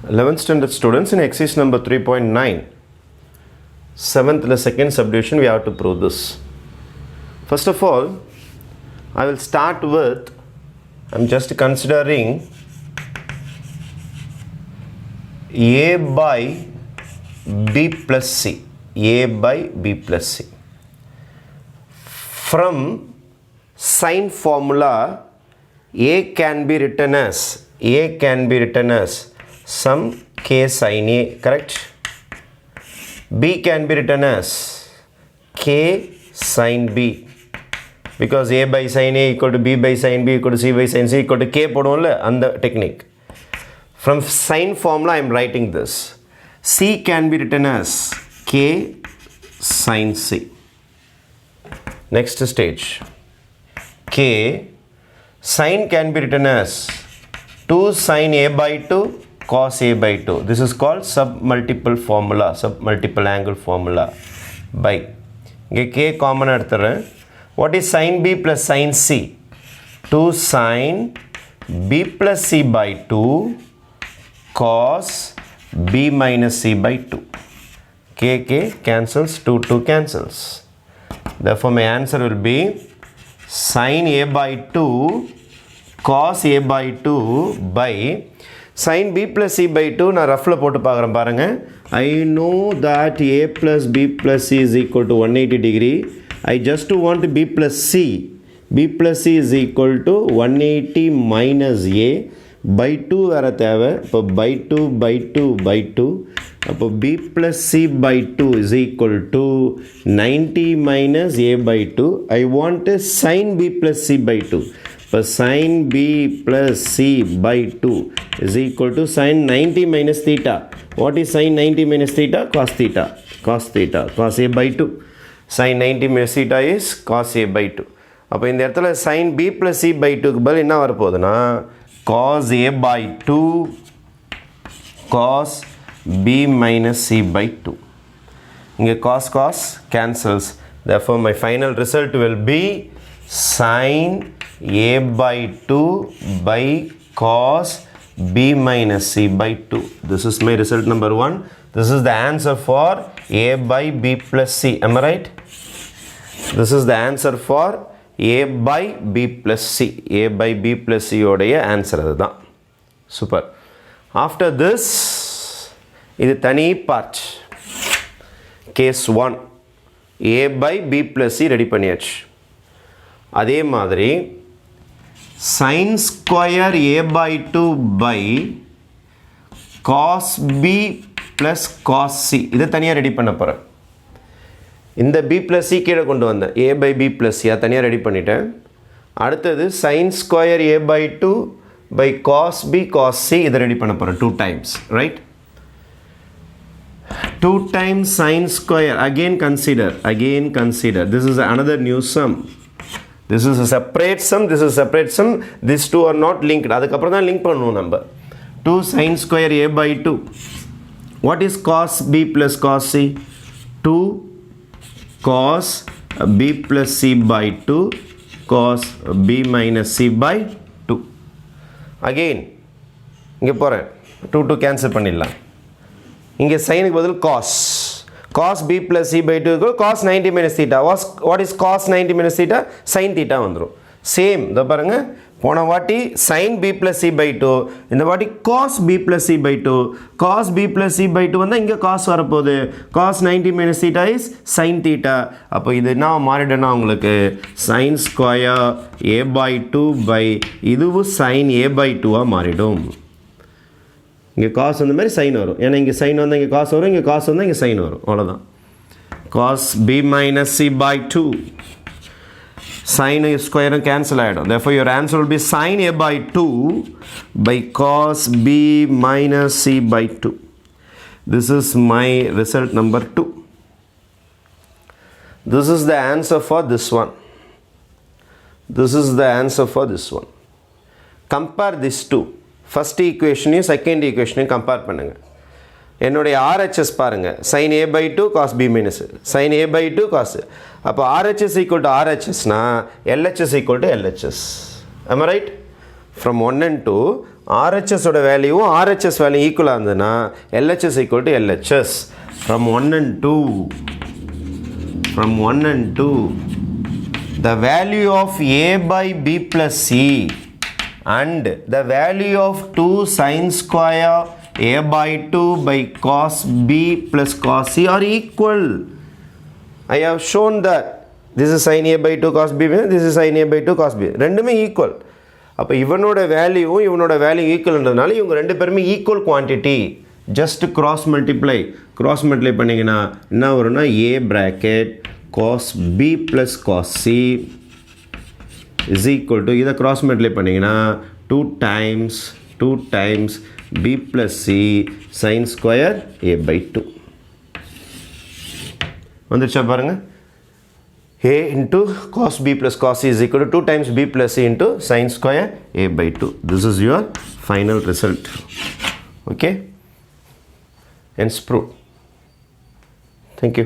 11th standard students, in exercise number 3.9, 7th the second subdivision, we have to prove this. First of all, I will start with, I'm just considering a by b plus c. A by b plus c. From sine formula, a can be written as some k sin a, correct? B can be written as k sin b, because a by sin a equal to b by sin b equal to c by sin c equal to k போடுவோம்ல அந்த technique. From sine formula I am writing this. C can be written as k sin c. Next stage. K sin can be written as 2 sin a by 2 cos a by 2. This is called submultiple formula, submultiple angle formula. By இங்கே k common எடுத்துறேன். What is sin b plus sin c? 2 sin b plus c by 2 cos b minus c by 2. K cancels, 2 cancels. Therefore, my answer will be sin a by 2 cos a by 2 by sin b plus c by 2. நான் ரஃப்ல போட்டு பார்க்குறேன் பாருங்க. I know that a plus b plus c is equal to 180 degree. I just want b plus c. b plus c is equal to 180 minus a by 2 வர தேவை. இப்போ by 2 by 2 by 2. அப்போ b plus c by 2 is equal to 90 minus a by 2. I want sin b plus c by 2. இப்போ sin b plus c by 2 is equal to sin 90 minus theta. What is sin 90 minus theta? Cos theta. Cos theta. Cos a by 2. Sin 90 minus theta is cos a by 2. அப்போ இந்த இடத்துல sin b plus c by 2க்கு பதில் என்ன வரப்போகுதுன்னா cos a by 2 cos b minus c by 2. இங்கே cos cancels. Therefore, my final result will be sin a by 2 by cos b minus c by 2. This is my result number 1. This is the answer for a by b plus c. Am I right? This is the answer for a by b plus c. a by b plus c உடைய answer அதுதான். Super. After this இது தனி part. Case 1 a by b plus c ready பண்ணியாச்சு. அதே மாதிரி sin square a by 2 by cos b plus cos c இதை தனியாக ready பண்ண போகிறேன். இந்த b plus c கீழே கொண்டு வந்தேன். a by b plus c அதை தனியாக ரெடி பண்ணிட்டேன். அடுத்தது sin square a by 2 by cos b cos c இதை ரெடி பண்ண போகிறேன் 2 times, right? 2 times sin square, again consider, this is another new sum. This is a separate sum, this is a separate sum, these two are not linked. அதுக்கப்புறம் தான் link பண்ணுவோம் நம்ம. 2 sin square a by 2. What is cos b plus cos c? 2 cos b plus c by 2 cos b minus c by 2. Again, இங்கே போகிறேன் 2 cancel பண்ணிடலாம். இங்கே சைனுக்கு பதில் cos b plus c by 2 equal cos 90 minus theta. What is cos 90 minus theta? sin theta வந்துரும். Same இதை பாருங்க, போன வாட்டி sin b plus c by 2, இந்த வாட்டி cos b plus c by 2. cos b plus c by 2 வந்தால் இங்கே cos வரப்போகுது. cos 90 minus theta is sin theta. அப்போ இது என்ன மாறிடுனா உங்களுக்கு sin square a by 2 by இதுவும் sin a by 2 மாறிடும். இங்கே cos வந்த மாதிரி sin வரும். ஏன்னா இங்கே sin வந்தால் இங்கே cos வரும், இங்கே cos வந்தால் இங்கே sin வரும். அவ்வளோதான். cos b minus c by 2. sin ஸ்கொயரும் cancel ஆகிடும். Therefore, your answer will be sin a by 2 by cos b minus c by 2. This is my result number 2. This is the answer for this one. This is the answer for this one. Compare these two. First equation second equation compare பண்ணுங்க. என்னுடைய RHS பாருங்க, sin a by 2 cos b minus sin a by 2 cos. அப்போ RHS equal to RHS னா LHS equal to LHS. Am I right? From 1 and 2 RHS ஓட வேல்யூவும் RHS value ஈக்குவலாக இருந்ததுன்னா LHS equal to LHS. From 1 and 2, the value of A by B plus C and the value of 2 sin square A by 2 by cos B plus cos C are equal. I have shown that this is sin A by 2 cos B, this is sin A by 2 cos B. ரெண்டுமே equal. அப்போ இவனோட வேல்யூவும் இவனோட value ஈக்குவல்ன்றதுனால இவங்க ரெண்டு பேருமே equal quantity. Just cross multiply பண்ணிங்கன்னா என்ன வரும்னா A bracket cos B plus cos C is equal to, இதை கிராஸ் மல்டிப்ளை பண்ணிங்கன்னா 2 times B plus C sin square A by 2 வந்துருச்சா பாருங்க. A into cos B plus cos C is equal to 2 times B plus C into sin square A by 2. This is your final result. Okay, hence proved. Thank you.